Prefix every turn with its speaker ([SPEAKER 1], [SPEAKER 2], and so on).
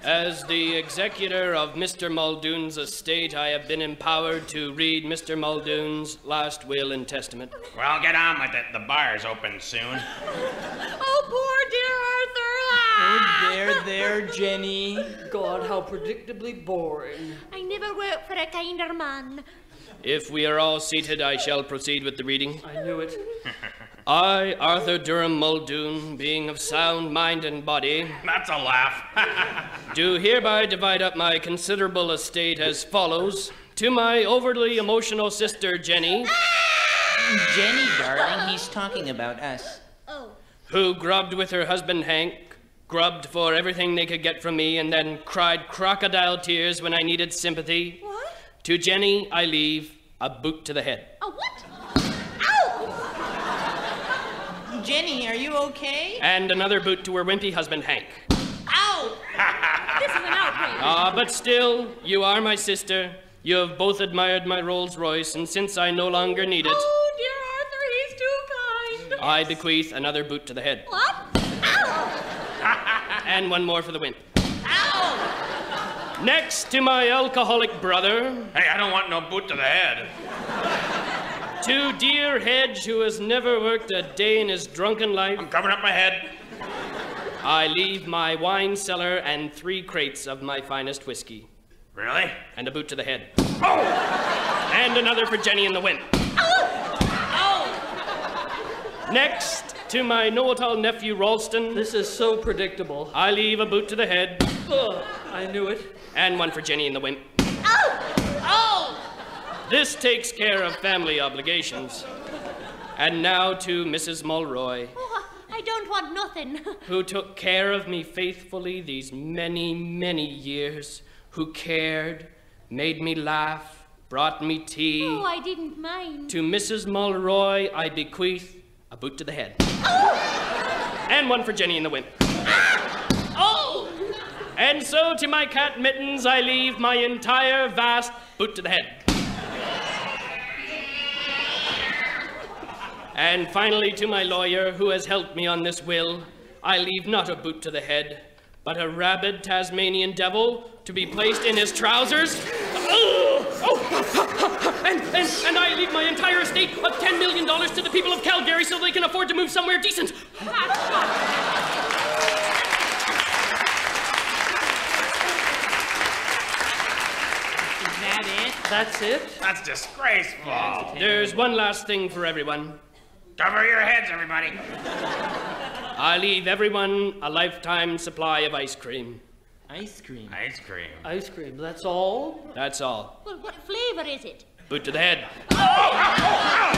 [SPEAKER 1] As the executor of Mr. Muldoon's estate, I have been empowered to read Mr. Muldoon's last will and testament.
[SPEAKER 2] Well, get on with it. The bar's open soon.
[SPEAKER 3] Oh, poor dear Arthur.
[SPEAKER 4] Oh, there, Jenny. God, how predictably boring.
[SPEAKER 3] I never worked for a kinder man.
[SPEAKER 1] If we are all seated, I shall proceed with the reading.
[SPEAKER 4] I knew it.
[SPEAKER 1] I, Arthur Durham Muldoon, being of sound mind and body,
[SPEAKER 2] That's a laugh.
[SPEAKER 1] do hereby divide up my considerable estate as follows. To my overly emotional sister, Jenny,
[SPEAKER 5] Jenny, darling, he's talking about us.
[SPEAKER 3] Oh.
[SPEAKER 1] who grubbed with her husband Hank, grubbed for everything they could get from me, and then cried crocodile tears when I needed sympathy.
[SPEAKER 3] What?
[SPEAKER 1] To Jenny, I leave a boot to the head.
[SPEAKER 3] A what? Ow!
[SPEAKER 5] Jenny, are you okay?
[SPEAKER 1] And another boot to her wimpy husband Hank.
[SPEAKER 5] Ow!
[SPEAKER 3] This is an outrage.
[SPEAKER 1] But still, you are my sister. You have both admired my Rolls Royce, and since I no longer need it,
[SPEAKER 3] Oh, dear Arthur, he's too kind.
[SPEAKER 1] I bequeath another boot to the head.
[SPEAKER 3] What? Ow!
[SPEAKER 1] And one more for the wimp.
[SPEAKER 5] Ow!
[SPEAKER 1] Next to my alcoholic brother,
[SPEAKER 2] Hey, I don't want no boot to the head.
[SPEAKER 1] to dear Hedge, who has never worked a day in his drunken life,
[SPEAKER 2] I'm covering up my head.
[SPEAKER 1] I leave my wine cellar and 3 crates of my finest whiskey.
[SPEAKER 2] Really?
[SPEAKER 1] And a boot to the head.
[SPEAKER 2] Oh!
[SPEAKER 1] And another for Jenny and the wimp. Next, to my know-it-all nephew Ralston,
[SPEAKER 4] This is so predictable.
[SPEAKER 1] I leave a boot to the head,
[SPEAKER 4] Ugh, I knew it.
[SPEAKER 1] and one for Jenny and the wimp.
[SPEAKER 5] Oh!
[SPEAKER 1] This takes care of family obligations. And now to Mrs. Mulroy,
[SPEAKER 3] Oh, I don't want nothing.
[SPEAKER 1] who took care of me faithfully these many, many years, who cared, made me laugh, brought me tea.
[SPEAKER 3] Oh, I didn't mind.
[SPEAKER 1] To Mrs. Mulroy, I bequeath a boot to the head. And one for Jenny and the wimp.
[SPEAKER 5] Oh!
[SPEAKER 1] And so to my cat Mittens, I leave my entire vast boot to the head. And finally, to my lawyer, who has helped me on this will, I leave not a boot to the head, but a rabid Tasmanian devil to be placed in his trousers. And I leave my entire estate of $10 million to the people of Calgary so they can afford to move somewhere decent.
[SPEAKER 4] Is
[SPEAKER 5] that it?
[SPEAKER 4] That's it?
[SPEAKER 2] That's disgraceful.
[SPEAKER 1] There's one last thing for everyone.
[SPEAKER 2] Cover your heads, everybody.
[SPEAKER 1] I leave everyone a lifetime supply of ice cream.
[SPEAKER 5] Ice cream.
[SPEAKER 2] Ice cream.
[SPEAKER 4] Ice cream, that's all?
[SPEAKER 1] That's all.
[SPEAKER 3] Well, what flavor is it?
[SPEAKER 1] Boot to the head.
[SPEAKER 2] Oh, ow, ow, ow.